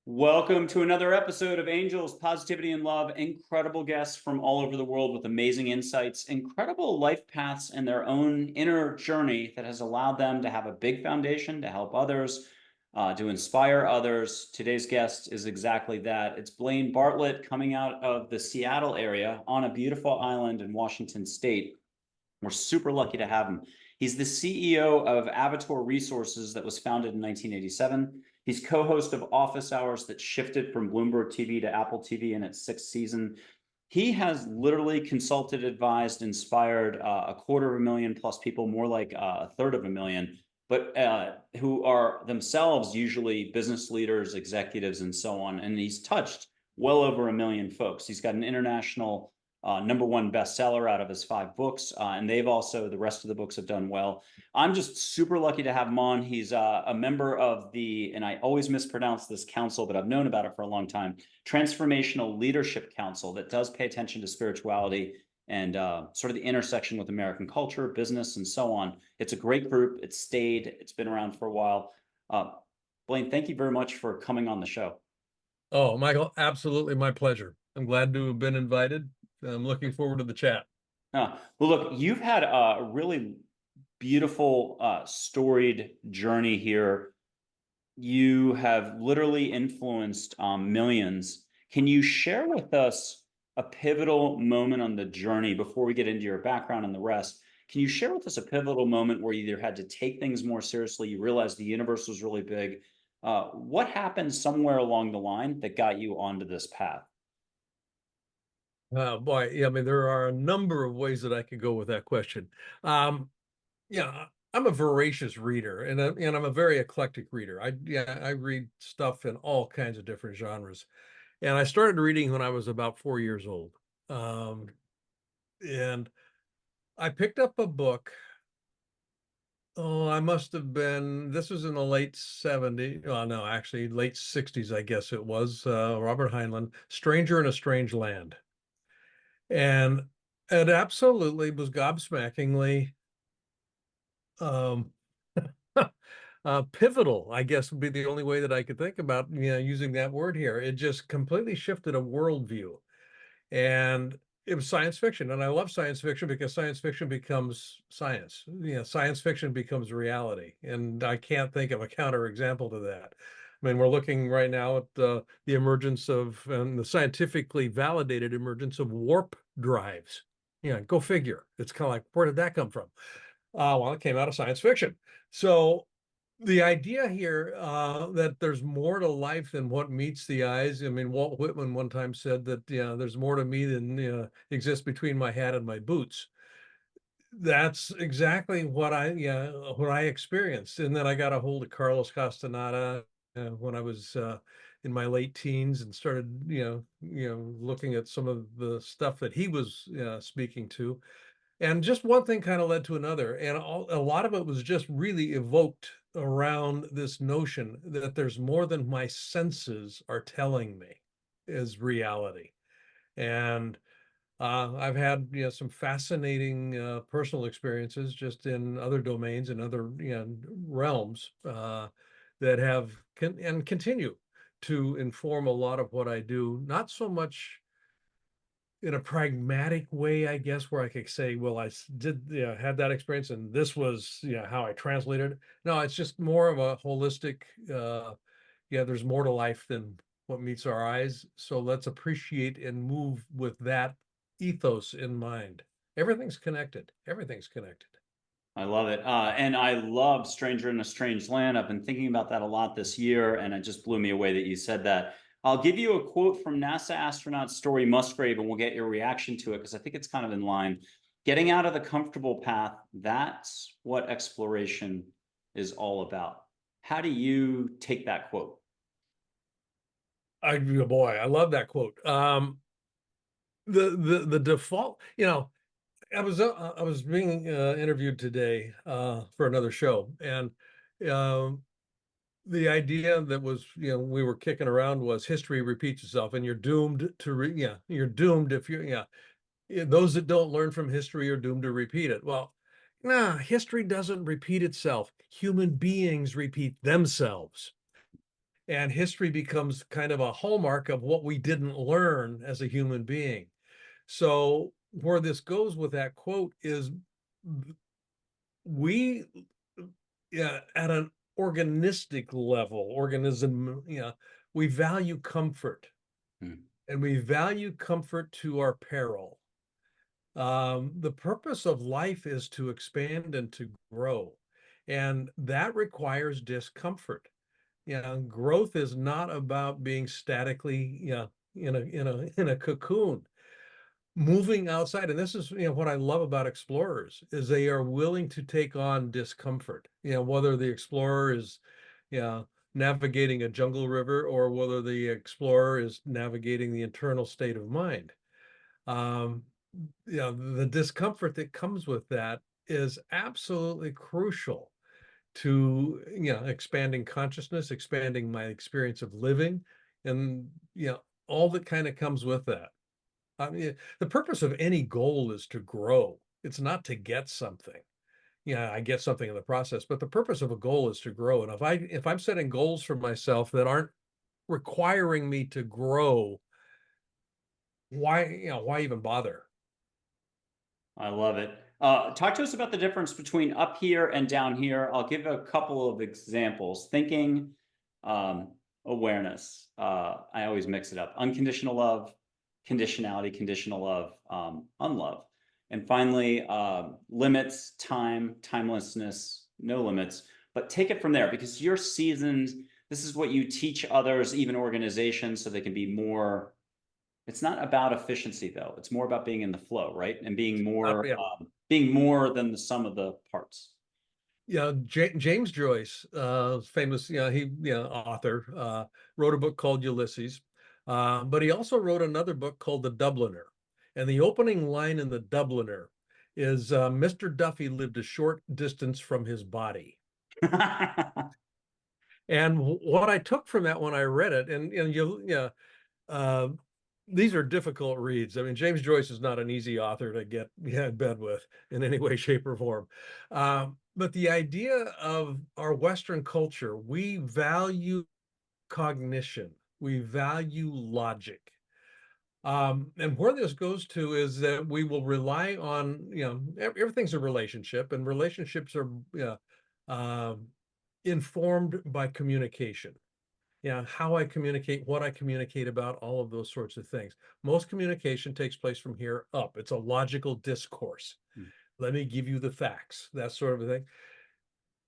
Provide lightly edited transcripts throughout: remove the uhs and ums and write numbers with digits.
Welcome to another episode of Angels, Positivity, and Love. Incredible guests from all over the world with amazing insights, incredible life paths, and their own inner journey that has allowed them to have a big foundation to help others, to inspire others. Today's guest is exactly that. It's Blaine Bartlett coming out of the Seattle area on a beautiful island in Washington State. We're super lucky to have him. He's the CEO of Avatar Resources that was founded in 1987. He's co-host of Office Hours that shifted from Bloomberg TV to Apple TV in its sixth season. He has literally consulted, advised, inspired a quarter of a million plus people, more like a third of a million, but who are themselves usually business leaders, executives, and so on. And he's touched well over a million folks. He's got an international #1 bestseller out of his 5 books, and they've also, the rest of the books have done well. I'm just super lucky to have him on. He's a member of the, and I always mispronounce this council, but I've known about it for a long time, Transformational Leadership Council, that does pay attention to spirituality and sort of the intersection with American culture, business, and so on. It's a great group. It's stayed. It's been around for a while. Blaine, thank you very much for coming on the show. Oh, Michael, absolutely my pleasure. I'm glad to have been invited. I'm looking forward to the chat. Well, look, you've had a really beautiful, storied journey here. You have literally influenced millions. Can you share with us a pivotal moment on the journey before we get into your background and the rest? Can you share with us a pivotal moment where you either had to take things more seriously, you realized the universe was really big? What happened somewhere along the line that got you onto this path? Boy, yeah, I mean, there are a number of ways that I could go with that question. Yeah, I'm a voracious reader, and I'm a very eclectic reader. I read stuff in all kinds of different genres, and I started reading when I was about 4 years old. And I picked up a book. Oh, I must have been, this was in the late 70s. Oh, no, actually, late 60s, I guess it was. Robert Heinlein, Stranger in a Strange Land. And it absolutely was gobsmackingly um, pivotal, I guess would be the only way that I could think about, using that word here. It just completely shifted a worldview. And it was science fiction. And I love science fiction because science fiction becomes science. Science fiction becomes reality. And I can't think of a counterexample to that. I mean, we're looking right now at the emergence of, and the scientifically validated emergence of warp drives. Go figure. It's kind of like, where did that come from? Well, it came out of science fiction. So the idea here that there's more to life than what meets the eyes. I mean, Walt Whitman one time said that there's more to me than exists between my hat and my boots. That's exactly what I experienced. And then I got a hold of Carlos Castaneda when I was in my late teens and started looking at some of the stuff that he was speaking to. And just one thing kind of led to another. And a lot of it was just really evoked around this notion that there's more than my senses are telling me is reality. And I've had some fascinating personal experiences just in other domains and other realms that have and continue to inform a lot of what I do. Not so much in a pragmatic way, I guess, where I could say, well, I did had that experience and this was how I translated it. No, it's just more of a holistic, there's more to life than what meets our eyes. So let's appreciate and move with that ethos in mind. Everything's connected. Everything's connected. I love it. And I love Stranger in a Strange Land. I've been thinking about that a lot this year, and it just blew me away that you said that. I'll give you a quote from NASA astronaut Story Musgrave, and we'll get your reaction to it because I think it's kind of in line. Getting out of the comfortable path, that's what exploration is all about. How do you take that quote? Boy, I love that quote. The default, I was being interviewed today for another show, and the idea that was we were kicking around was history repeats itself, and you're doomed to you're doomed if those that don't learn from history are doomed to repeat it. Well, nah, history doesn't repeat itself. Human beings repeat themselves. and history becomes kind of a hallmark of what we didn't learn as a human being. So where this goes with that quote is we, yeah, at an organistic level, organism, we value comfort, Hmm. and we value comfort to our peril. The purpose of life is to expand and to grow, and that requires discomfort. Growth is not about being statically, in a cocoon. Moving outside, and this is what I love about explorers is they are willing to take on discomfort. Whether the explorer is, navigating a jungle river, or whether the explorer is navigating the internal state of mind. Um, the discomfort that comes with that is absolutely crucial to expanding consciousness, expanding my experience of living, and all that kind of comes with that. I mean, the purpose of any goal is to grow. It's not to get something. I get something in the process, but the purpose of a goal is to grow. And if I'm setting goals for myself that aren't requiring me to grow, why even bother? I love it. Talk to us about the difference between up here and down here. I'll give a couple of examples. Thinking, um, awareness. I always mix it up. Unconditional love, conditionality, conditional love, unlove. And finally, limits, time, timelessness, no limits. But take it from there, because you're seasoned. This is what you teach others, even organizations, so they can be more. It's not about efficiency, though. It's more about being in the flow, right? And Yeah, being more than the sum of the parts. James Joyce, famous, author, wrote a book called Ulysses, but he also wrote another book called The Dubliner. And the opening line in The Dubliner is, Mr. Duffy lived a short distance from his body. And what I took from that when I read it, uh, these are difficult reads. I mean, James Joyce is not an easy author to get in bed with in any way, shape, or form. But the idea of our Western culture, we value cognition, we value logic. And where this goes to is that we will rely on, everything's a relationship, and relationships are informed by communication. How I communicate, what I communicate about, all of those sorts of things. Most communication takes place from here up. It's a logical discourse. Hmm. Let me give you the facts, that sort of a thing.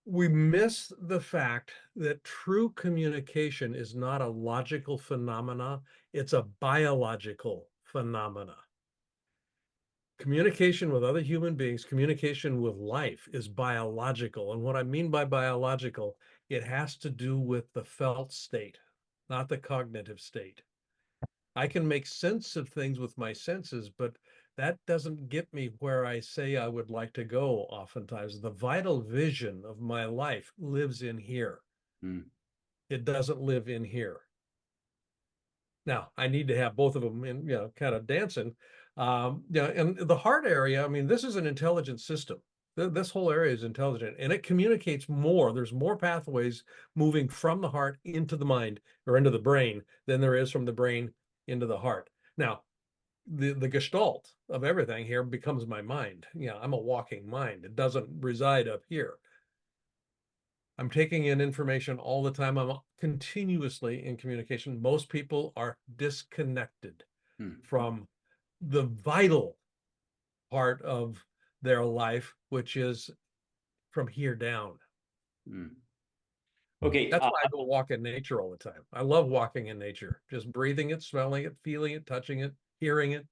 We miss the fact that true communication is not a logical phenomena, it's a biological phenomena. Communication with other human beings, communication with life is biological. And what I mean by biological, it has to do with the felt state, not the cognitive state. I can make sense of things with my senses, but that doesn't get me where I say I would like to go oftentimes. The vital vision of my life lives in here. Hmm. It doesn't live in here. Now, I need to have both of them in, kind of dancing. And the heart area, I mean, this is an intelligent system. This whole area is intelligent, and it communicates more. There's more pathways moving from the heart into the mind or into the brain than there is from the brain into the heart. Now, the gestalt of everything here becomes my mind. I'm a walking mind. It doesn't reside up here. I'm taking in information all the time. I'm continuously in communication. Most people are disconnected Hmm. from the vital part of their life, which is from here down. Hmm. Okay. That's why I go walk in nature all the time. I love walking in nature, just breathing it, smelling it, feeling it, touching it, hearing it.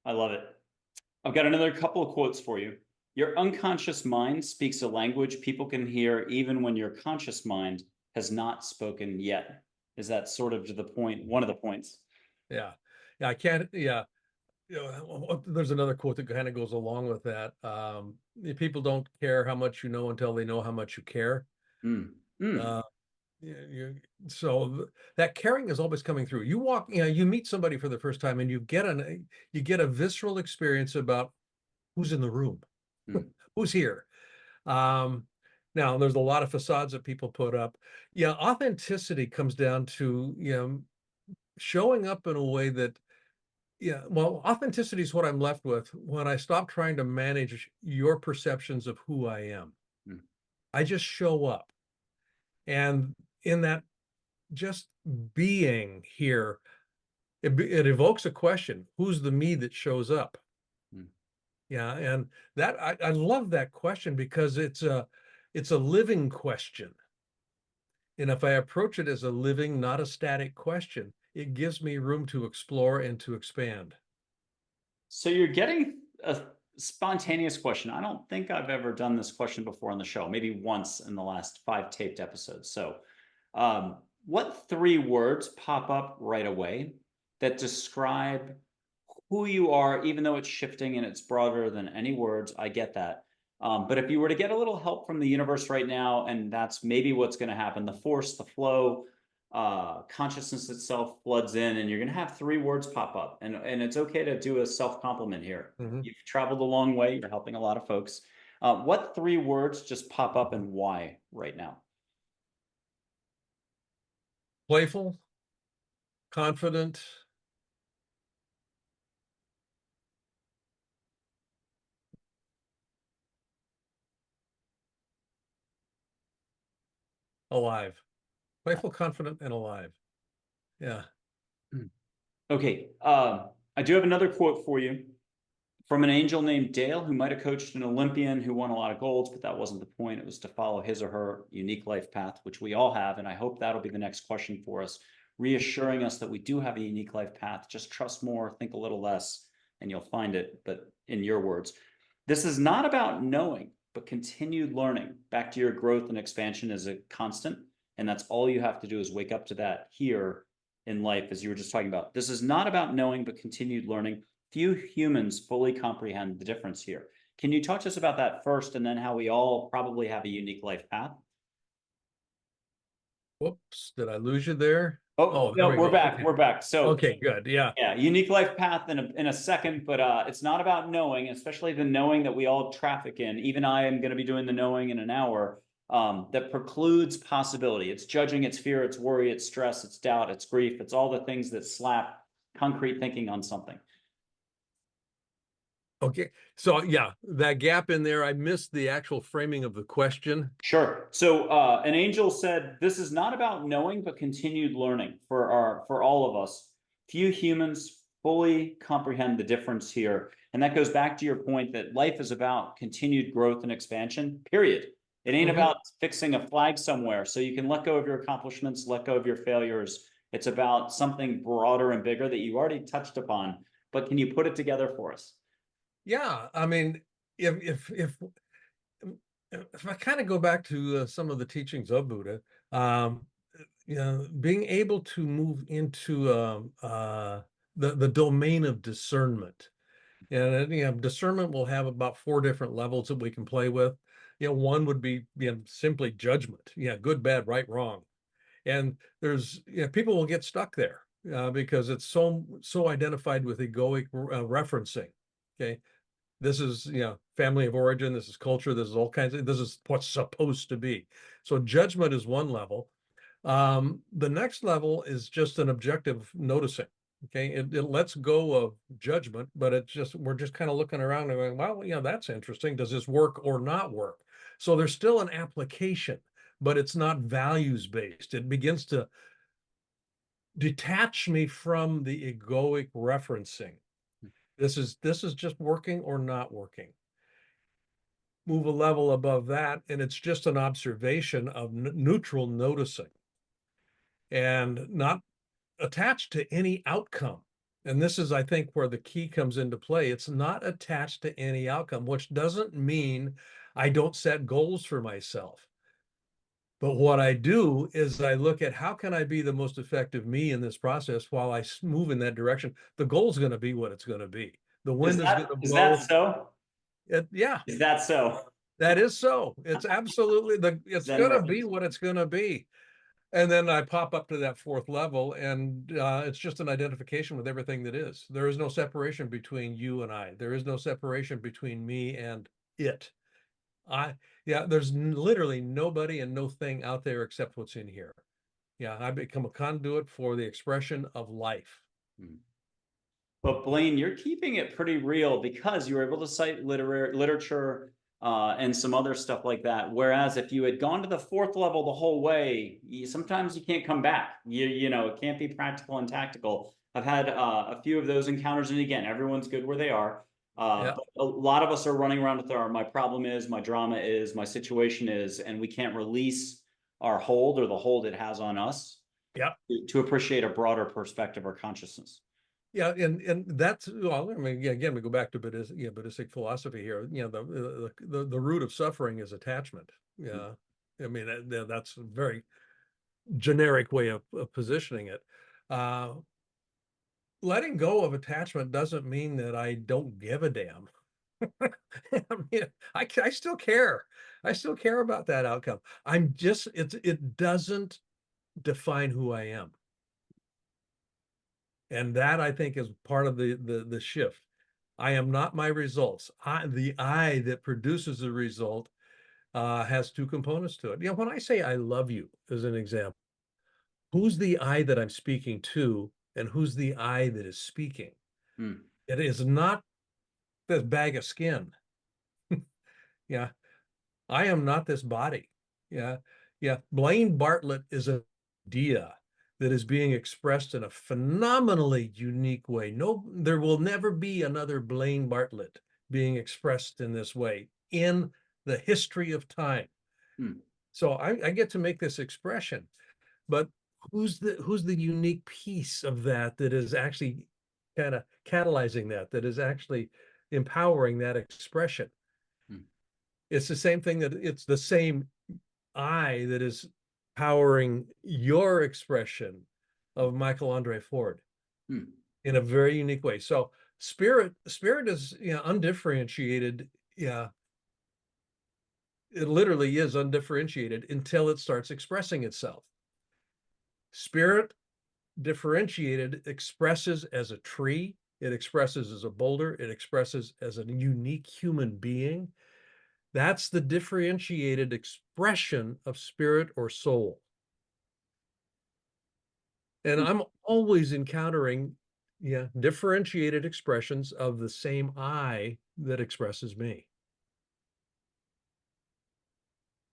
I love it. I've got another couple of quotes for you. Your unconscious mind speaks a language people can hear even when your conscious mind has not spoken yet. Is that sort of to the point, one of the points? Yeah. Yeah. I can't. Yeah. There's another quote that kind of goes along with that. People don't care how much you know until they know how much you care. Mm. Mm. Uh, so that caring is always coming through. You walk, you meet somebody for the first time, and you get a visceral experience about who's in the room, Mm. who's here. Um, Now, there's a lot of facades that people put up. Yeah, authenticity comes down to, showing up in a way that, yeah, well, authenticity is what I'm left with when I stop trying to manage your perceptions of who I am. Mm. I just show up. And in that just being here, it evokes a question: who's the me that shows up? Mm. Yeah, and that I love that question because it's a living question. And if I approach it as a living, not a static question, it gives me room to explore and to expand. So you're getting a spontaneous question. I don't think I've ever done this question before on the show, maybe once in the last 5 taped episodes. So, what 3 words pop up right away that describe who you are, even though it's shifting and it's broader than any words? I get that. But if you were to get a little help from the universe right now, and that's maybe what's going to happen, the force, the flow, consciousness itself floods in, and you're going to have 3 words pop up. And it's okay to do a self compliment here. Mhm. You've traveled a long way. You're helping a lot of folks. What 3 words just pop up and why right now? Playful, confident, alive. Playful, confident, and alive. Yeah. Okay. I do have another quote for you from an angel named Dale, who might have coached an Olympian who won a lot of golds, but that wasn't the point. It was to follow his or her unique life path, which we all have. And I hope that'll be the next question for us, reassuring us that we do have a unique life path. Just trust more, think a little less, and you'll find it. But in your words, this is not about knowing, but continued learning. Back to your growth and expansion is a constant. And that's all you have to do is wake up to that here in life, as you were just talking about. This is not about knowing, but continued learning. Few humans fully comprehend the difference here. Can you talk to us about that first, and then how we all probably have a unique life path? Whoops, did I lose you there? Oh, Oh, there no, we we're go. back. Okay. We're back. So, Okay, good. Yeah. yeah, unique life path in a second, but it's not about knowing, especially the knowing that we all traffic in. Even I am going to be doing the knowing in an hour, that precludes possibility. It's judging, it's fear, it's worry, it's stress, it's doubt, it's grief. It's all the things that slap concrete thinking on something. Okay. So yeah, that gap in there, I missed the actual framing of the question. Sure. So an angel said, "This is not about knowing, but continued learning for all of us. Few humans fully comprehend the difference here." And that goes back to your point that life is about continued growth and expansion, period. It ain't Mhm. about fixing a flag somewhere so you can let go of your accomplishments, let go of your failures. It's about something broader and bigger that you already touched upon. But can you put it together for us? Yeah, I mean, if I kind of go back to some of the teachings of Buddha, um, being able to move into the domain of discernment, and discernment will have about 4 different levels that we can play with. One would be simply judgment. Yeah, good, bad, right, wrong, and there's people will get stuck there because it's so identified with egoic referencing. Okay, this is family of origin, this is culture, this is all kinds of, this is what's supposed to be. So judgment is one level. The next level is just an objective noticing. Okay, it lets go of judgment, but we're just kind of looking around and going, well, that's interesting, does this work or not work? So there's still an application, but it's not values based. It begins to detach me from the egoic referencing. This is just working or not working. Move a level above that, and it's just an observation of neutral noticing and not attached to any outcome. And this is, I think, where the key comes into play. It's not attached to any outcome, which doesn't mean I don't set goals for myself. But what I do is I look at how can I be the most effective me in this process while I move in that direction. The goal's going to be what it's going to be. The wind is going to Is that blow. so? Yeah, Is that so? that is so. It's absolutely it's Zen going to be reference. what it's going to be. And then I pop up to that 4th level, and it's just an identification with everything that is. There is no separation between you and I. There is no separation between me and it. Yeah, there's literally nobody and no thing out there except what's in here. Yeah, I become a conduit for the expression of life. Hmm. But Blaine, you're keeping it pretty real because you were able to cite literature and some other stuff like that. Whereas if you had gone to the fourth level the whole way, sometimes you can't come back. You know, it can't be practical and tactical. I've had a few of those encounters, and again, everyone's good where they are. Yeah, But a lot of us are running around with our my problem is, my drama is, my situation is, and we can't release our hold or the hold it has on us yeah, to appreciate a broader perspective or consciousness. yeah, and that's, well, I mean, yeah, again, we go back to Buddhistic philosophy here. You know, the root of suffering is attachment. Yeah, I mean that's a very generic way of positioning it. Uh, Letting go of attachment doesn't mean that I don't give a damn. I mean, I still care. I still care about that outcome. It doesn't define who I am. And that, I think, is part of the shift. I am not my results. The I that produces the result has two components to it. You know, when I say I love you, as an example, who's the I that I'm speaking to, and who's the I that is speaking? Hmm. It is not this bag of skin. Yeah, I am not this body. Yeah, yeah. Blaine Bartlett is an idea that is being expressed in a phenomenally unique way. No, there will never be another Blaine Bartlett being expressed in this way in the history of time. Hmm. So I get to make this expression, but who's the unique piece of that is actually kind of catalyzing that is actually empowering that expression? Hmm. It's the same thing, that it's the same I that is powering your expression of Michael Andre Ford Hmm. in a very unique way. So spirit is, you know, undifferentiated. Yeah, it literally is undifferentiated until it starts expressing itself. Spirit differentiated expresses as a tree, it expresses as a boulder, it expresses as a unique human being. That's the differentiated expression of spirit or soul. And I'm always encountering, yeah, differentiated expressions of the same I that expresses me.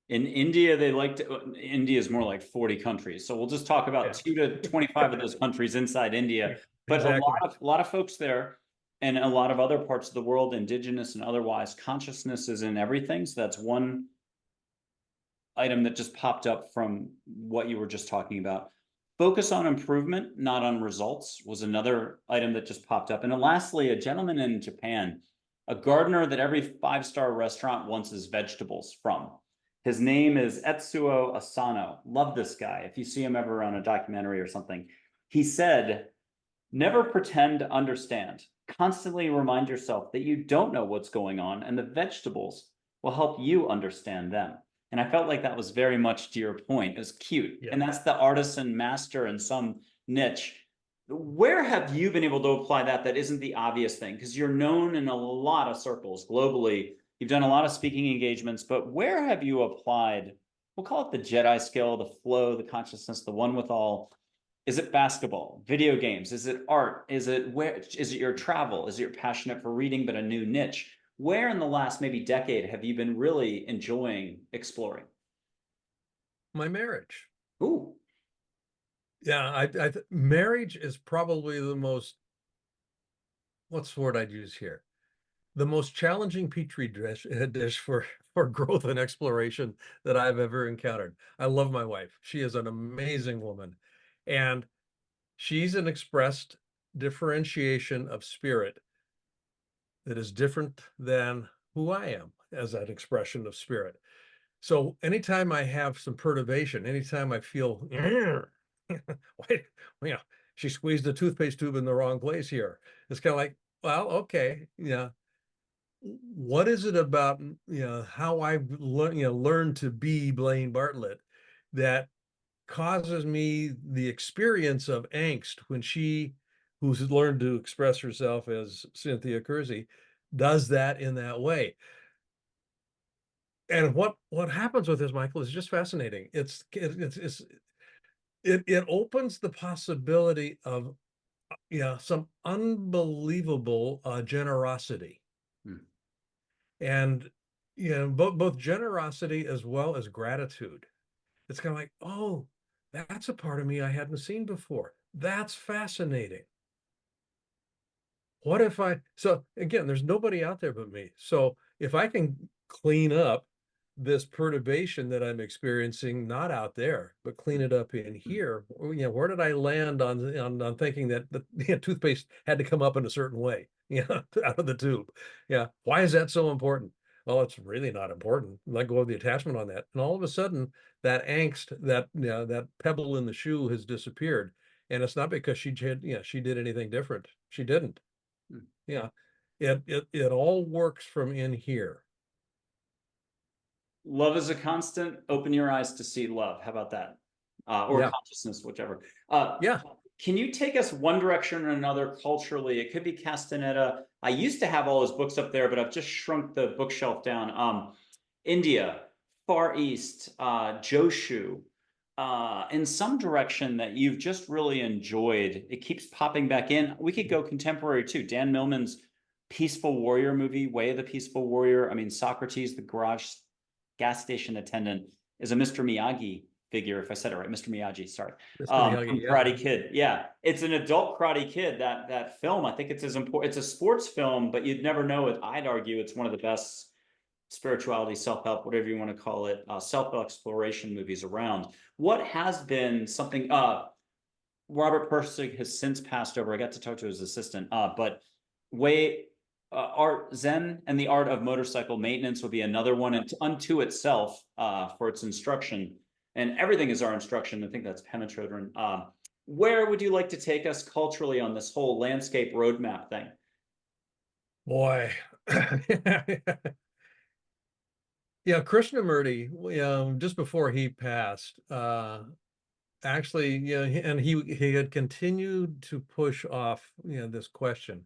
In India, they like to, India is more like 40 countries. So we'll just talk about Yeah, 2 to 25 of those countries inside India. But exactly. a lot of folks there and a lot of other parts of the world, indigenous and otherwise, consciousness is in everything. So that's one item that just popped up from what you were just talking about. Focus on improvement, not on results, was another item that just popped up. And then lastly, a gentleman in Japan, a gardener that every five-star restaurant wants his vegetables from. His name is Etsuo Asano. Love this guy. If you see him ever on a documentary or something, he said, never pretend to understand. Constantly remind yourself that you don't know what's going on, and the vegetables will help you understand them. And I felt like that was very much to your point. It was cute. Yeah. And that's the artisan master in some niche. Where have you been able to apply that that isn't the obvious thing? Because you're known in a lot of circles globally. You've done a lot of speaking engagements, but where have you applied, we'll call it the Jedi skill, the flow, the consciousness, the one with all? Is it basketball, video games? Is it art? Is it your travel? Is it you're passionate for reading, but a new niche? Where in the last maybe decade have you been really enjoying exploring? My marriage. Ooh. Yeah, marriage is probably the most, what's the word I'd use here? The most challenging petri dish for growth and exploration that I've ever encountered. I love my wife. She is an amazing woman, and she's an expressed differentiation of spirit that is different than who I am as that expression of spirit. So anytime I have some perturbation, anytime I feel, wait, you know, she squeezed the toothpaste tube in the wrong place here. It's kind of like, well, okay, yeah. What is it about, how I've learned to be Blaine Bartlett that causes me the experience of angst when she, who's learned to express herself as Cynthia Kersey, does that in that way? And what happens with this, Michael, is just fascinating. It opens the possibility of some unbelievable generosity, Hmm. and both generosity as well as gratitude. It's kind of like, oh, that's a part of me I hadn't seen before. That's fascinating. What if so again, there's nobody out there but me. So if I can clean up this perturbation that I'm experiencing, not out there, but clean it up in here, where did I land on thinking that the toothpaste had to come up in a certain way, out of the tube? Yeah. Why is that so important? Well, it's really not important. Let go of the attachment on that. And all of a sudden, that angst, that pebble in the shoe has disappeared. And it's not because she did anything different. She didn't. Hmm. Yeah. It all works from in here. Love is a constant. Open your eyes to see love. How about that? Or Yeah. consciousness, whichever. Uh, Yeah. can you take us one direction or another culturally? It could be Castaneda. I used to have all his books up there, but I've just shrunk the bookshelf down. India, Far East, Joshu, in some direction that you've just really enjoyed. It keeps popping back in. We could go contemporary too. Dan Millman's Peaceful Warrior movie, Way of the Peaceful Warrior. I mean, Socrates, the garage gas station attendant, is a Mr. Miyagi figure, if I said it right. Mr. Miyagi, sorry. Mr. Miyagi, From yeah. Karate Kid. Yeah. It's an adult Karate Kid. That film, I think it's as important. It's a sports film, but you'd never know it. I'd argue it's one of the best spirituality, self-help, whatever you want to call it, self-exploration movies around. What has been something Robert Persig has since passed over. I got to talk to his assistant, but way art Zen and the art of motorcycle maintenance would be another one unto itself for its instruction, and everything is our instruction. I think that's Penetrator. Where would you like to take us culturally on this whole landscape roadmap thing? Boy. Yeah, Krishnamurti, just before he passed, actually, and he had continued to push off, this question.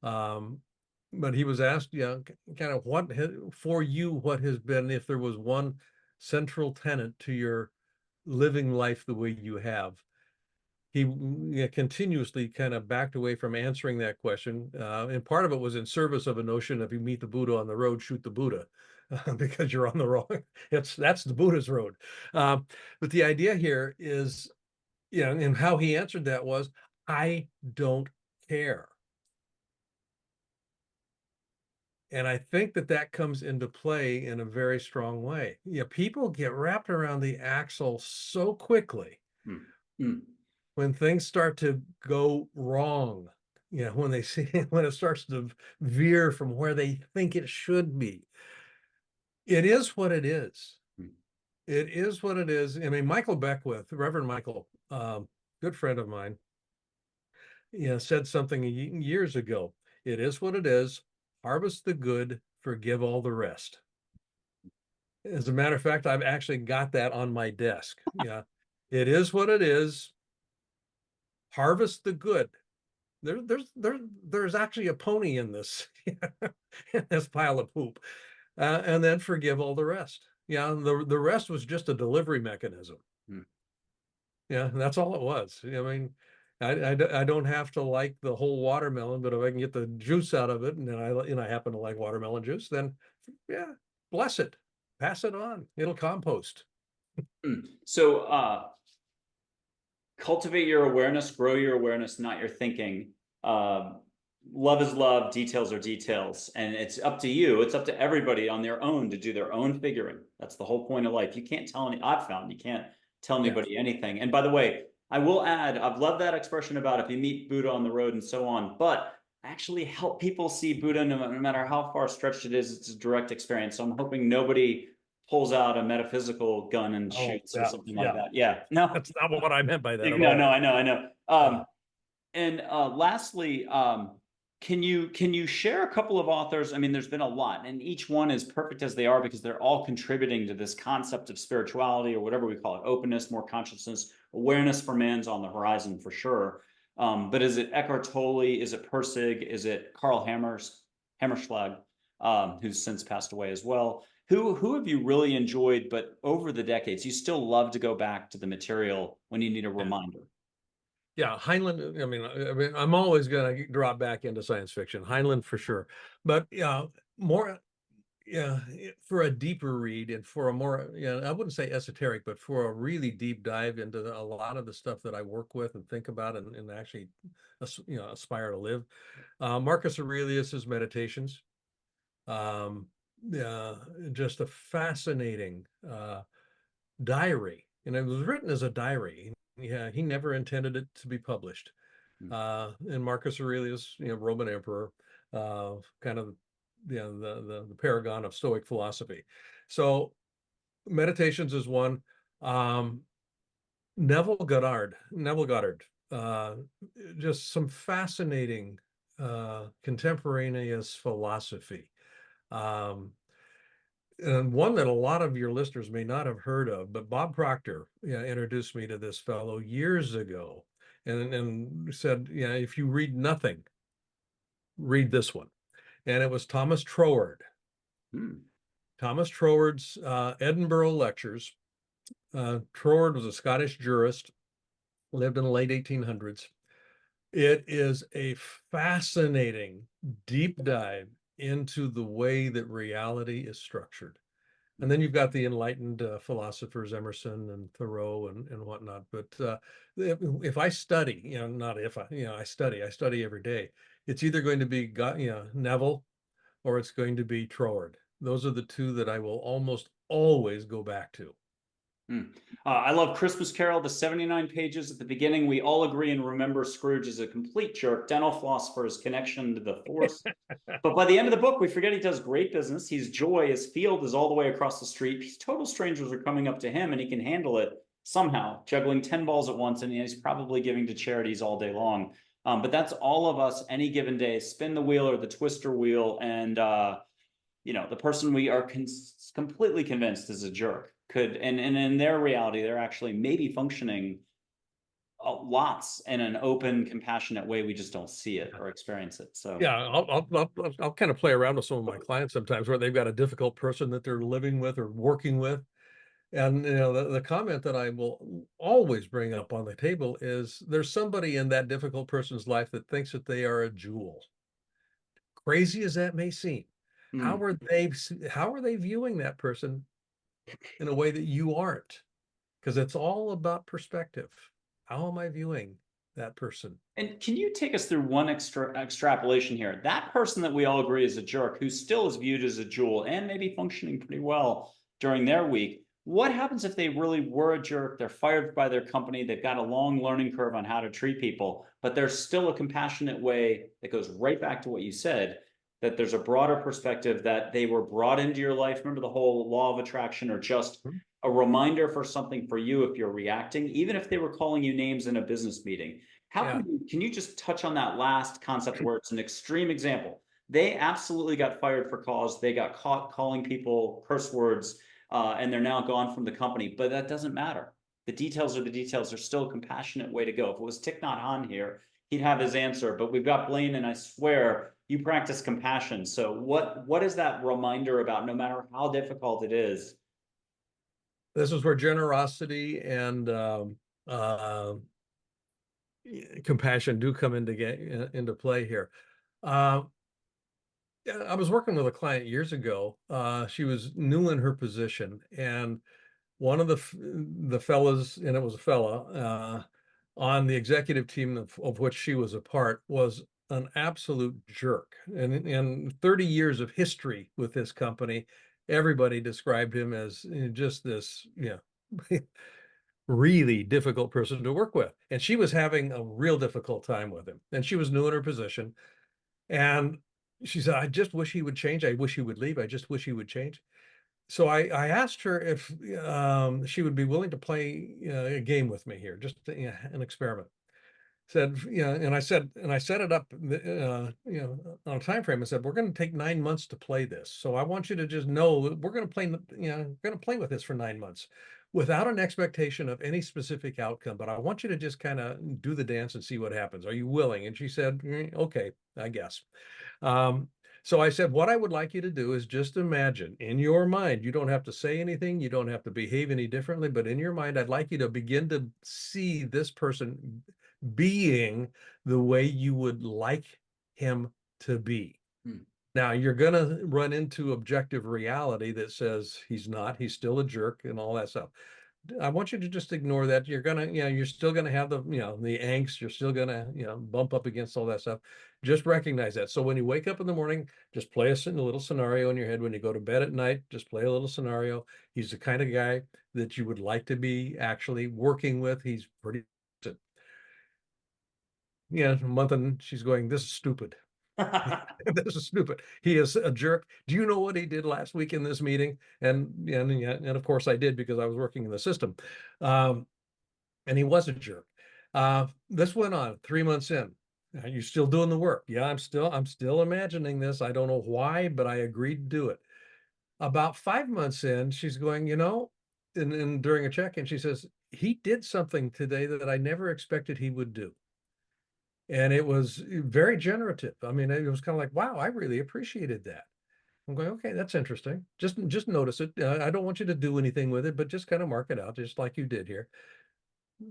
But he was asked, kind of for you, what has been, if there was one central tenet to your living life the way you have. He continuously kind of backed away from answering that question. And part of it was in service of a notion: if you meet the Buddha on the road, shoot the Buddha, because you're on the wrong. That's the Buddha's road. But the idea here is, and how he answered that was, I don't care. And I think that comes into play in a very strong way. People get wrapped around the axle so quickly when things start to go wrong. When they see when it starts to veer from where they think it should be. It is what it is. It is what it is. I mean, Michael Beckwith, Reverend Michael, good friend of mine, said something years ago. It is what it is. Harvest the good, forgive all the rest. As a matter of fact, I've actually got that on my desk. Yeah. It is what it is. Harvest the good. There's actually a pony in this, in this pile of poop. And then forgive all the rest. Yeah, the rest was just a delivery mechanism. Yeah, that's all it was. I mean, I don't have to like the whole watermelon, but if I can get the juice out of it, and then I happen to like watermelon juice, then yeah, bless it, pass it on. It'll compost. So cultivate your awareness, grow your awareness, not your thinking. Love is love, details are details, and it's up to you. It's up to everybody on their own to do their own figuring. That's the whole point of life. You can't tell I've found you can't tell anybody anything. And by the way, I will add, I've loved that expression about if you meet Buddha on the road and so on, but actually help people see Buddha no matter how far stretched it is. It's a direct experience. So I'm hoping nobody pulls out a metaphysical gun and shoots or something like that. Yeah, no, that's not what I meant by that at no, all. no, I know. And lastly, can you share a couple of authors? I mean, there's been a lot, and each one is perfect as they are because they're all contributing to this concept of spirituality, or whatever we call it: openness, more consciousness, awareness for man's on the horizon for sure. But is it Eckhart Tolle? Is it Persig? Is it Karl Hammerschlag? who's since passed away as well. Who have you really enjoyed, but over the decades, you still love to go back to the material when you need a Yeah. reminder? Yeah, Heinlein. I mean, I'm always going to drop back into science fiction. Heinlein for sure, but yeah, more. Yeah, for a deeper read and for a more, I wouldn't say esoteric, but for a really deep dive into a lot of the stuff that I work with and think about and actually, aspire to live. Marcus Aurelius's Meditations. Um, yeah, just a fascinating diary, and it was written as a diary. Yeah, he never intended it to be published. Mm. And Marcus Aurelius, Roman emperor, kind of, the paragon of Stoic philosophy. So Meditations is one. Um, Neville Goddard, uh, just some fascinating contemporaneous philosophy. Um, and one that a lot of your listeners may not have heard of, but Bob Proctor, introduced me to this fellow years ago, and said, if you read nothing, read this one. And it was Thomas Troward. Hmm. Thomas Troward's Edinburgh Lectures. Troward was a Scottish jurist, lived in the late 1800s. It is a fascinating deep dive into the way that reality is structured. And then you've got the enlightened philosophers, Emerson and Thoreau and whatnot. But if I study, not if I study every day. It's either going to be Neville or it's going to be Troward. Those are the two that I will almost always go back to. Hmm. I love Christmas Carol, the 79 pages at the beginning. We all agree and remember Scrooge is a complete jerk, dental floss for his connection to the force. But by the end of the book, we forget he does great business. He's joy. His field is all the way across the street. These total strangers are coming up to him, and he can handle it somehow, juggling 10 balls at once, and he's probably giving to charities all day long. But that's all of us any given day. Spin the wheel or the twister wheel, and the person we are completely convinced is a jerk could, and in their reality, they're actually maybe functioning lots in an open, compassionate way. We just don't see it or experience it. So Yeah, I'll kind of play around with some of my clients sometimes where they've got a difficult person that they're living with or working with. And the comment that I will always bring up on the table is there's somebody in that difficult person's life that thinks that they are a jewel. Crazy as that may seem, how mm. are they how are they viewing that person in a way that you aren't? Because it's all about perspective. How am I viewing that person? And can you take us through one extrapolation here? That person that we all agree is a jerk, who still is viewed as a jewel and maybe functioning pretty well during their week. What happens if they really were a jerk? They're fired by their company. They've got a long learning curve on how to treat people, but there's still a compassionate way that goes right back to what you said, that there's a broader perspective that they were brought into your life. Remember the whole law of attraction, or just a reminder for something for you if you're reacting, even if they were calling you names in a business meeting. Yeah. Can you just touch on that last concept where it's an extreme example? They absolutely got fired for cause. They got caught calling people curse words, and they're now gone from the company. But that doesn't matter. The details are the details. There's still a compassionate way to go. If it was Thich Nhat Hanh here, he'd have his answer. But we've got Blaine, and I swear you practice compassion. So what is that reminder about? No matter how difficult it is. This is where generosity and compassion do come into play here. Uh, I was working with a client years ago. She was new in her position, and one of the fellows, and it was a fella on the executive team of which she was a part, was an absolute jerk. And in 30 years of history with this company, everybody described him as just this, really difficult person to work with. And she was having a real difficult time with him. And she was new in her position. And she said, I just wish he would change. I wish he would leave. I just wish he would change. So I asked her if she would be willing to play a game with me here, just an experiment. Said, and I set it up, on a time frame. I said, we're going to take 9 months to play this. So I want you to just know that we're going to play with this for 9 months without an expectation of any specific outcome. But I want you to just kind of do the dance and see what happens. Are you willing? And she said, okay, I guess. So I said, what I would like you to do is just imagine in your mind, you don't have to say anything, you don't have to behave any differently, but in your mind, I'd like you to begin to see this person being the way you would like him to be. Hmm. Now, you're going to run into objective reality that says he's not, he's still a jerk and all that stuff. I want you to just ignore that. You're gonna, you're still gonna have the, the angst. You're still gonna, bump up against all that stuff. Just recognize that. So when you wake up in the morning, just play a little scenario in your head. When you go to bed at night, just play a little scenario. He's the kind of guy that you would like to be actually working with. He's pretty, a month and she's going, this is stupid. This is stupid. He is a jerk. Do you know what he did last week in this meeting? And of course I did because I was working in the system. And he was a jerk. This went on 3 months in. Are you still doing the work? Yeah, I'm still imagining this. I don't know why, but I agreed to do it. About 5 months in, she's going, and during a check-in, she says, he did something today that I never expected he would do. And it was very generative. I mean, it was kind of like, wow, I really appreciated that. I'm going, okay, that's interesting. Just notice it. I don't want you to do anything with it, but just kind of mark it out, just like you did here.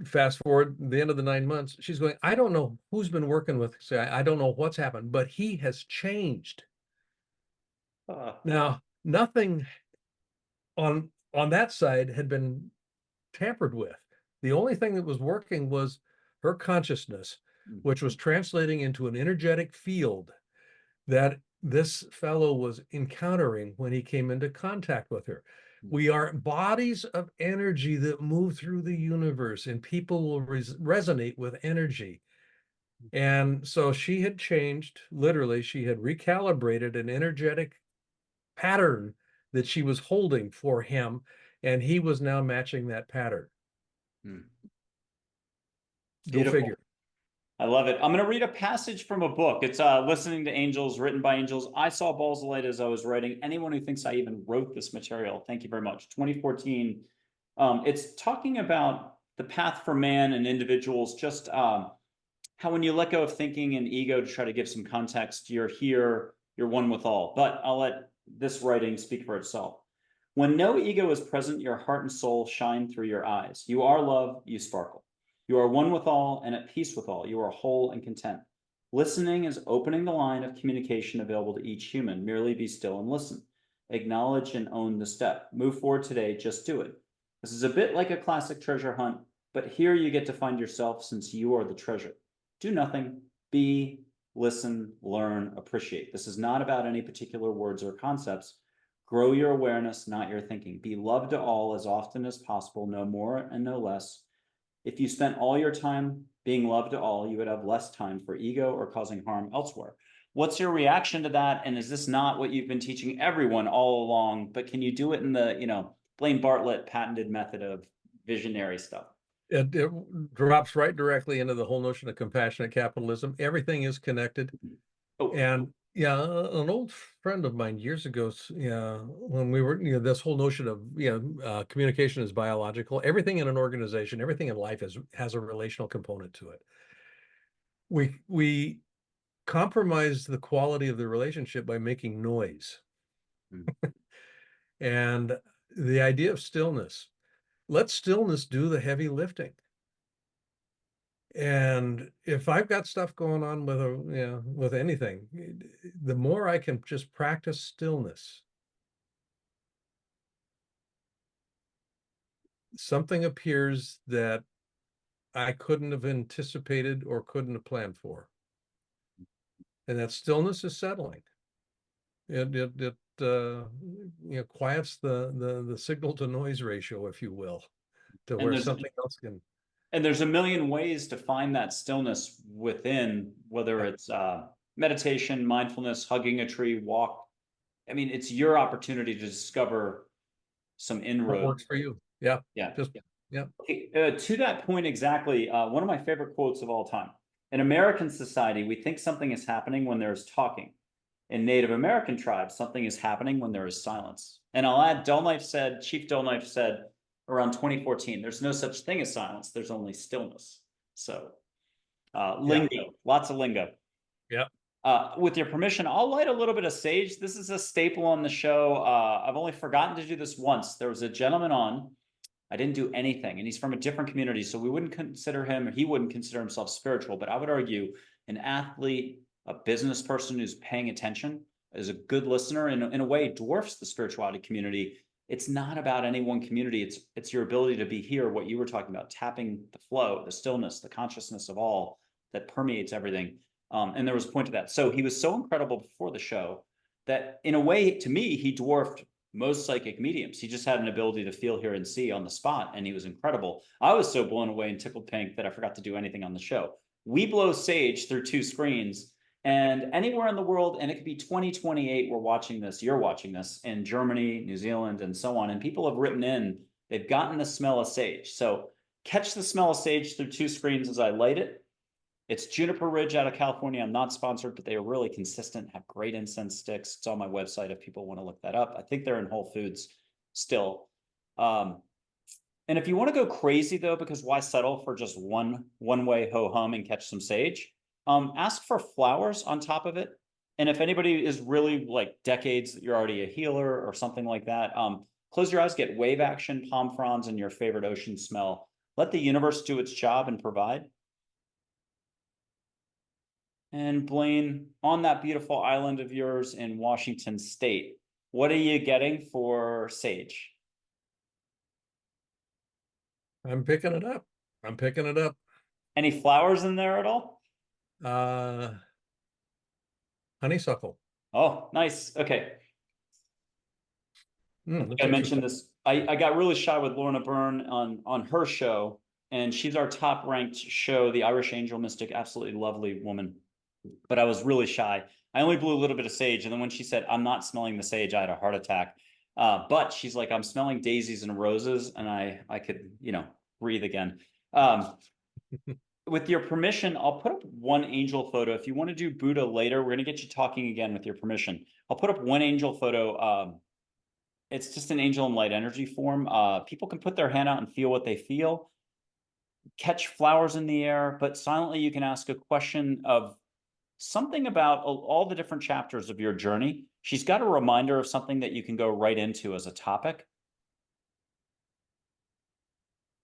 Fast forward the end of the 9 months, she's going, I don't know who's been working with, say, I don't know what's happened, but he has changed. Now, nothing on that side had been tampered with. The only thing that was working was her consciousness, which was translating into an energetic field that this fellow was encountering when he came into contact with her. We are bodies of energy that move through the universe, and people will resonate with energy. And so she had changed, literally, she had recalibrated an energetic pattern that she was holding for him, and he was now matching that pattern. Go Beautiful. figure. I love it. I'm going to read a passage from a book. It's Listening to Angels, written by angels. I saw balls of light as I was writing. Anyone who thinks I even wrote this material, thank you very much. 2014. It's talking about the path for man and individuals, just how when you let go of thinking and ego, to try to give some context, you're here, you're one with all. But I'll let this writing speak for itself. When no ego is present, your heart and soul shine through your eyes. You are love, you sparkle. You are one with all and at peace with all. You are whole and content. Listening is opening the line of communication available to each human. Merely be still and listen. Acknowledge and own the step. Move forward today, just do it. This is a bit like a classic treasure hunt, but here you get to find yourself since you are the treasure. Do nothing, be, listen, learn, appreciate. This is not about any particular words or concepts. Grow your awareness, not your thinking. Be loved to all as often as possible, no more and no less. If you spent all your time being loved to all, you would have less time for ego or causing harm elsewhere. What's your reaction to that? And is this not what you've been teaching everyone all along? But can you do it in the, Blaine Bartlett patented method of visionary stuff? It drops right directly into the whole notion of compassionate capitalism. Everything is connected. Oh. And yeah, an old friend of mine years ago, when we were, this whole notion of, communication is biological. Everything in an organization, everything in life has a relational component to it. We compromise the quality of the relationship by making noise. And the idea of stillness, let stillness do the heavy lifting. And if I've got stuff going on with anything, the more I can just practice stillness, something appears that I couldn't have anticipated or couldn't have planned for. And that stillness is settling. It quiets the signal to noise ratio, if you will, to where something else can. And there's a million ways to find that stillness within, whether it's meditation, mindfulness, hugging a tree, walk. I mean, it's your opportunity to discover some inroads. What works for you? Yeah. Yeah. Yeah. To that point exactly, one of my favorite quotes of all time. In American society, we think something is happening when there's talking. In Native American tribes, something is happening when there is silence. And I'll add, Chief Del Knife said around 2014, there's no such thing as silence, there's only stillness. So lingo, lots of lingo. Yeah. With your permission, I'll light a little bit of sage. This is a staple on the show. I've only forgotten to do this once. There was a gentleman on. I didn't do anything, and he's from a different community, so we wouldn't consider him, or he wouldn't consider himself spiritual. But I would argue an athlete, a business person who's paying attention, is a good listener, and in a way dwarfs the spirituality community. It's not about any one community. It's your ability to be here, what you were talking about, tapping the flow, the stillness, the consciousness of all that permeates everything. And there was a point to that. So he was so incredible before the show that, in a way, to me, he dwarfed most psychic mediums. He just had an ability to feel, hear, and see on the spot, and he was incredible. I was so blown away and tickled pink that I forgot to do anything on the show. We blow sage through 2 screens, and anywhere in the world, and it could be 2028, we're watching this, you're watching this in Germany, New Zealand, and so on. And people have written in, they've gotten the smell of sage. So catch the smell of sage through 2 screens as I light it. It's Juniper Ridge out of California. I'm not sponsored, but they are really consistent, have great incense sticks. It's on my website if people want to look that up. I think they're in Whole Foods still. And if you want to go crazy, though, because why settle for just one-way ho-hum and catch some sage? Ask for flowers on top of it. And if anybody is really like decades that you're already a healer or something like that, close your eyes, get wave action, palm fronds, and your favorite ocean smell. Let the universe do its job and provide. And Blaine, on that beautiful island of yours in Washington State, what are you getting for sage? I'm picking it up. I'm picking it up. Any flowers in there at all? Honeysuckle. Oh, nice. Okay. I mentioned this. I got really shy with Lorna Byrne on her show, and she's our top ranked show, the Irish Angel Mystic, absolutely lovely woman. But I was really shy. I only blew a little bit of sage. And then when she said, I'm not smelling the sage, I had a heart attack. But she's like, I'm smelling daisies and roses. And I could, breathe again. With your permission, I'll put up one angel photo. If you want to do Buddha later, we're going to get you talking again with your permission. I'll put up one angel photo. It's just an angel in light energy form. People can put their hand out and feel what they feel. Catch flowers in the air, but silently you can ask a question of something about all the different chapters of your journey. She's got a reminder of something that you can go right into as a topic.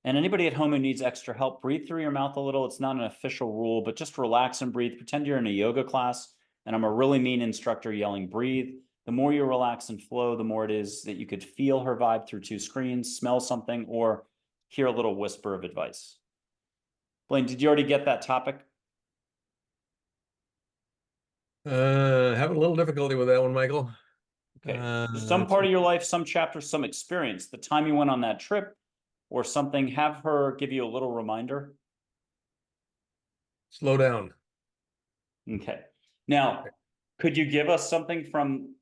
And anybody at home who needs extra help, breathe through your mouth a little. It's not an official rule, but just relax and breathe. Pretend you're in a yoga class and I'm a really mean instructor yelling, breathe. The more you relax and flow, the more it is that you could feel her vibe through 2 screens, smell something, or hear a little whisper of advice. Blaine, did you already get that topic? Having a little difficulty with that one, Michael. Okay. Some part of your life, some chapter, some experience, the time you went on that trip or something, have her give you a little reminder. Slow down. Okay. Now, could you give us something from,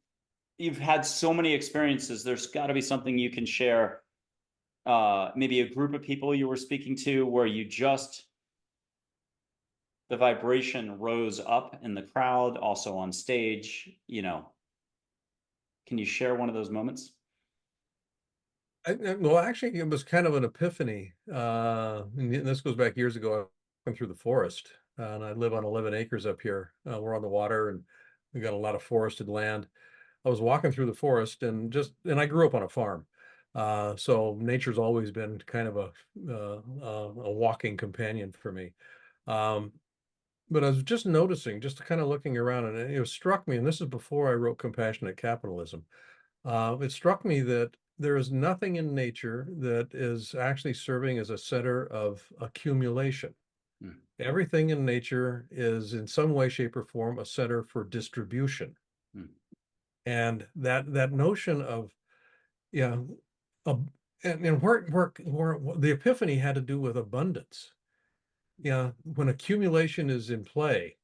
you've had so many experiences, there's got to be something you can share, maybe a group of people you were speaking to where you just, the vibration rose up in the crowd, also on stage, Can you share one of those moments? Well, actually, it was kind of an epiphany. And this goes back years ago. I went through the forest, and I live on 11 acres up here. We're on the water, and we got a lot of forested land. I was walking through the forest, and I grew up on a farm. So nature's always been kind of a walking companion for me. But I was just noticing, just kind of looking around, and it struck me, and this is before I wrote Compassionate Capitalism. It struck me that there is nothing in nature that is actually serving as a center of accumulation. Mm. Everything in nature is in some way, shape, or form a center for distribution. Mm. And that notion of, and where the epiphany had to do with abundance. When accumulation is in play,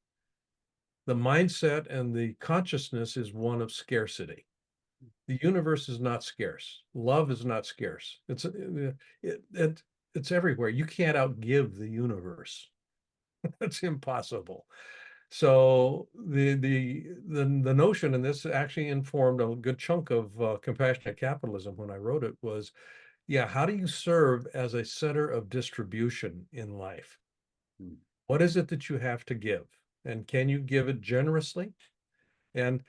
the mindset and the consciousness is one of scarcity. The universe is not scarce. Love is not scarce. It's everywhere. You can't outgive the universe. That's impossible. So the notion, and this actually informed a good chunk of Compassionate Capitalism when I wrote it, was, how do you serve as a center of distribution in life? What is it that you have to give? And can you give it generously? And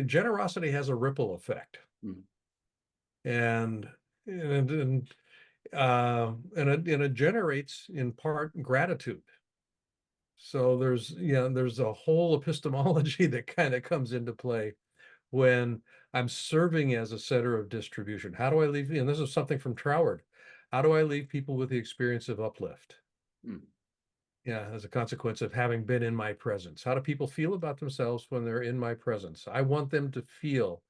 generosity has a ripple effect. Mm. And and and it generates in part gratitude. So there's a whole epistemology that kind of comes into play when I'm serving as a center of distribution. How do I leave? And this is something from Troward. How do I leave people with the experience of uplift? Mm. Yeah, as a consequence of having been in my presence. How do people feel about themselves when they're in my presence? I want them to feel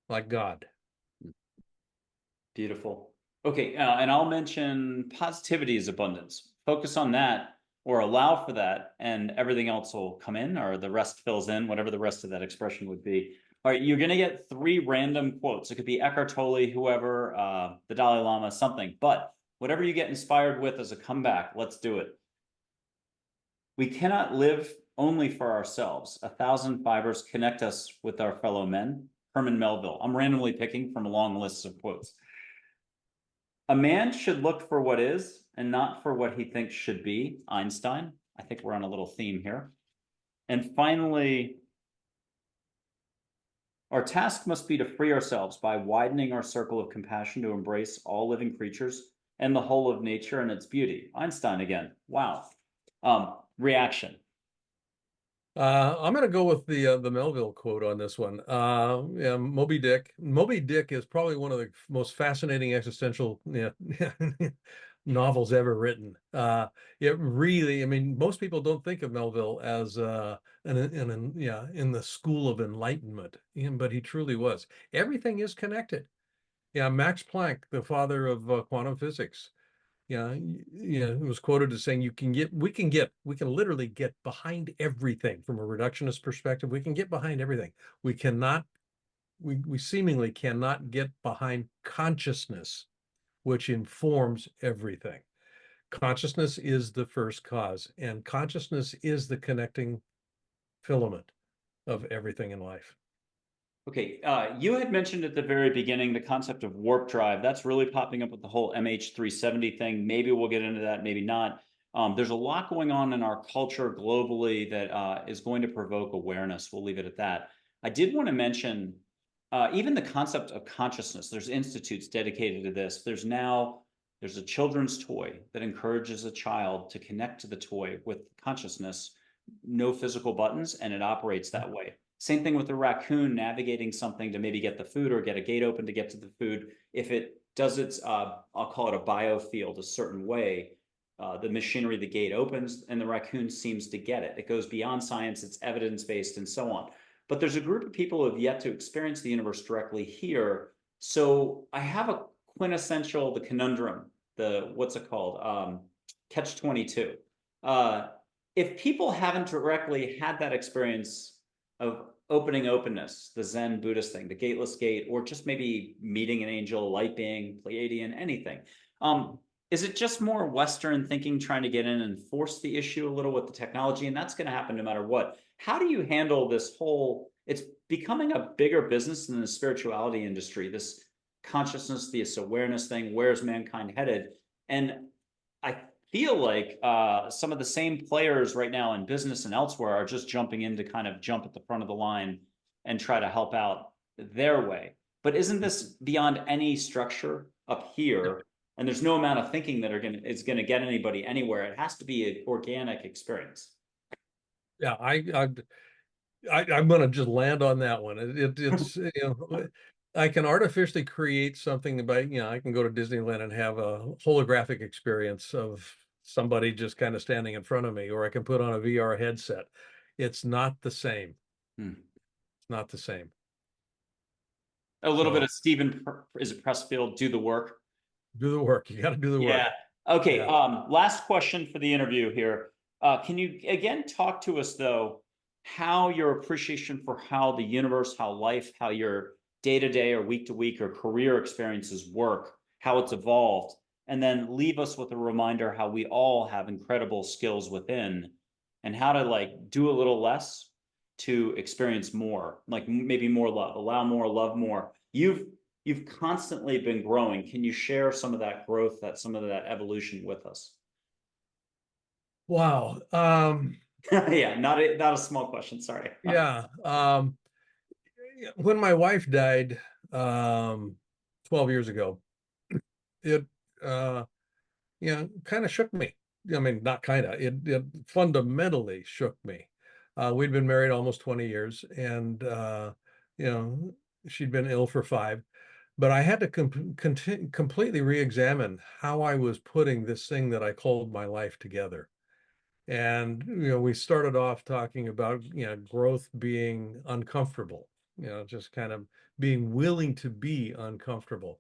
like God. Beautiful. Okay, and I'll mention positivity is abundance. Focus on that or allow for that, and everything else will come in, or the rest fills in, whatever the rest of that expression would be. All right, you're going to get 3 random quotes. It could be Eckhart Tolle, whoever, the Dalai Lama, something. But whatever you get inspired with as a comeback, let's do it. We cannot live only for ourselves. 1,000 fibers connect us with our fellow men. Herman Melville. I'm randomly picking from a long list of quotes. A man should look for what is and not for what he thinks should be. Einstein. I think we're on a little theme here. And finally, our task must be to free ourselves by widening our circle of compassion to embrace all living creatures and the whole of nature and its beauty. Einstein again. Wow. Reaction. I'm going to go with the Melville quote on this one. Yeah, Moby Dick. Moby Dick is probably one of the most fascinating existential novels ever written. It really, I mean, most people don't think of Melville as in the school of enlightenment, but he truly was. Everything is connected. Yeah, Max Planck, the father of quantum physics. Yeah, it was quoted as saying we can literally get behind everything from a reductionist perspective. We can get behind everything. We cannot, we seemingly cannot get behind consciousness, which informs everything. Consciousness is the first cause, and consciousness is the connecting filament of everything in life. Okay, you had mentioned at the very beginning the concept of warp drive. That's really popping up with the whole MH370 thing. Maybe we'll get into that, maybe not. There's a lot going on in our culture globally that is going to provoke awareness. We'll leave it at that. I did want to mention even the concept of consciousness. There's institutes dedicated to this. There's a children's toy that encourages a child to connect to the toy with consciousness, no physical buttons, and it operates that way. Same thing with the raccoon navigating something to maybe get the food or get a gate open to get to the food. If it does its, I'll call it a biofield a certain way, the machinery, the gate opens and the raccoon seems to get it. It goes beyond science, it's evidence-based and so on. But there's a group of people who have yet to experience the universe directly here. So I have a quintessential, the conundrum, what's it called? Catch-22. If people haven't directly had that experience of opening openness, the Zen Buddhist thing, the gateless gate, or just maybe meeting an angel, light being, Pleiadian, anything. Is it just more Western thinking trying to get in and force the issue a little with the technology? And that's going to happen no matter what. How do you handle this whole, it's becoming a bigger business than the spirituality industry, this consciousness, this awareness thing, where's mankind headed? And I feel like some of the same players right now in business and elsewhere are just jumping in to kind of jump at the front of the line and try to help out their way. But isn't this beyond any structure up here? And there's no amount of thinking that is going to get anybody anywhere. It has to be an organic experience. Yeah, I'm going to just land on that one. It's I can artificially create something about, I can go to Disneyland and have a holographic experience of somebody just kind of standing in front of me, or I can put on a VR headset. It's not the same. It's not the same. A little bit of Stephen, is it Pressfield, do the work? Do the work. You got to do the work. Yeah. Okay. Yeah. Last question for the interview here. Can you again talk to us though, how your appreciation for how the universe, how life, how your day-to-day or week-to-week or career experiences work, how it's evolved, and then leave us with a reminder how we all have incredible skills within and how to like do a little less to experience more, like maybe more love, allow more, love more. You've constantly been growing. Can you share some of that growth, some of that evolution with us? Wow. Yeah, not a small question. Sorry. Yeah. When my wife died, 12 years ago, it, uh, kind of shook me. I mean, not kind of, it fundamentally shook me. We'd been married almost 20 years and, you know, she'd been ill for 5, but I had to completely re-examine how I was putting this thing that I called my life together. And, we started off talking about, growth being uncomfortable, just kind of being willing to be uncomfortable.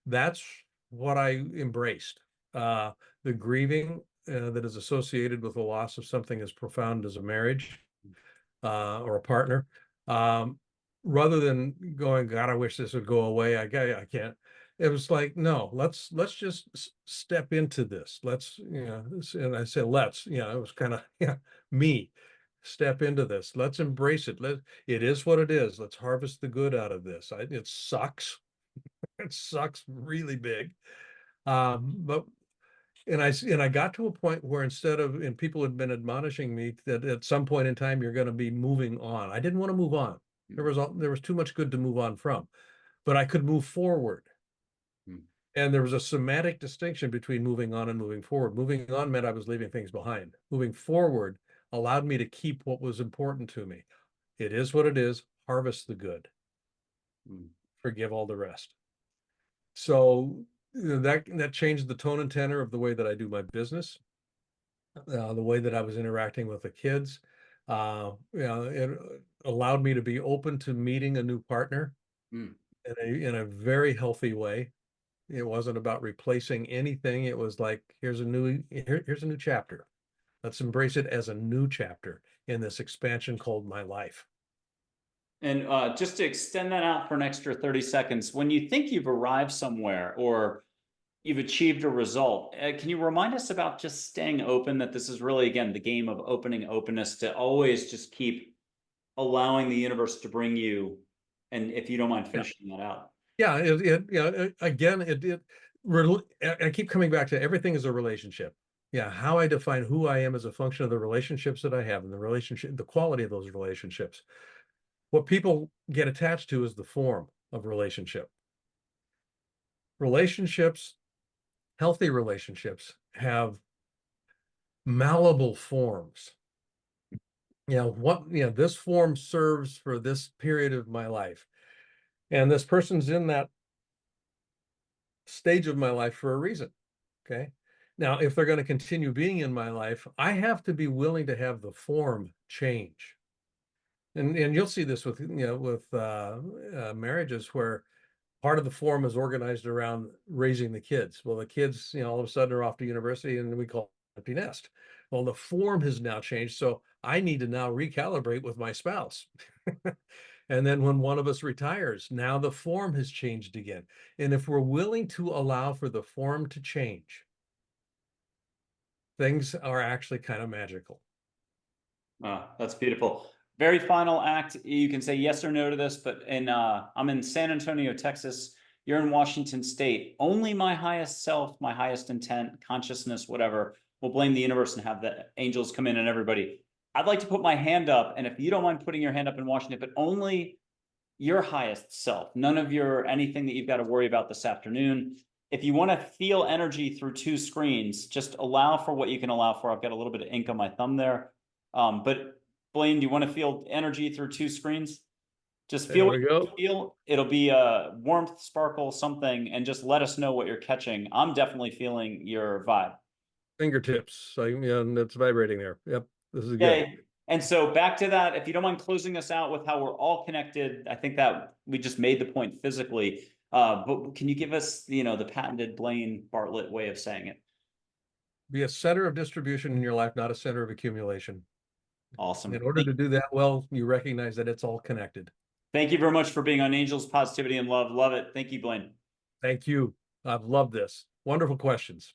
That's what I embraced. Uh, the grieving that is associated with the loss of something as profound as a marriage or a partner. Um, Rather than going, God, I wish this would go away. I can't. It was like, no, let's just step into this. Let's, and I said, let's, it was kind of me step into this. Let's embrace it. It is what it is. Let's harvest the good out of this. It sucks. It sucks really big. But and I got to a point where and people had been admonishing me that at some point in time you're going to be moving on. I didn't want to move on. There was too much good to move on from, but I could move forward. Mm. And there was a semantic distinction between moving on and moving forward. Moving on meant I was leaving things behind. Moving forward allowed me to keep what was important to me. It is what it is. Harvest the good. Mm. Forgive all the rest. So that changed the tone and tenor of the way that I do my business, the way that I was interacting with the kids. It allowed me to be open to meeting a new partner Mm. in a very healthy way. It wasn't about replacing anything. It was like, here's a new chapter. Let's embrace it as a new chapter in this expansion called my life. And just to extend that out for an extra 30 seconds, when you think you've arrived somewhere or you've achieved a result, can you remind us about just staying open, that this is really, again, the game of opening openness, to always just keep allowing the universe to bring you, and if you don't mind Yeah. finishing that out. Yeah. Again, I keep coming back to everything is a relationship. Yeah. How I define who I am as a function of the relationships that I have and the quality of those relationships. What people get attached to is the form of relationship. Relationships, healthy relationships have malleable forms. This form serves for this period of my life. And this person's in that stage of my life for a reason. Okay. Now, if they're going to continue being in my life, I have to be willing to have the form change. And you'll see this with marriages where part of the form is organized around raising the kids. Well, the kids, all of a sudden are off to university and we call it empty nest. Well, the form has now changed. So I need to now recalibrate with my spouse. And then when one of us retires, now the form has changed again. And if we're willing to allow for the form to change, things are actually kind of magical. That's beautiful. Very final act. You can say yes or no to this, but I'm in San Antonio, Texas. You're in Washington State. Only my highest self, my highest intent, consciousness, whatever, will blame the universe and have the angels come in and everybody. I'd like to put my hand up, and if you don't mind putting your hand up in Washington, but only your highest self, none of your anything that you've got to worry about this afternoon. If you want to feel energy through 2 screens, just allow for what you can allow for. I've got a little bit of ink on my thumb there. But Blaine, do you want to feel energy through 2 screens? Just feel There what we you go. feel. It'll be a warmth, sparkle, something, and just let us know what you're catching. I'm definitely feeling your vibe. Fingertips. And it's vibrating there. Yep. This is good. Okay. And so back to that, if you don't mind closing us out with how we're all connected, I think that we just made the point physically. But can you give us, the patented Blaine Bartlett way of saying it? Be a center of distribution in your life, not a center of accumulation. Awesome. In order to do that well, you recognize that it's all connected. Thank you very much for being on Angels, Positivity, and Love. Love it. Thank you, Blaine. Thank you. I've loved this. Wonderful questions.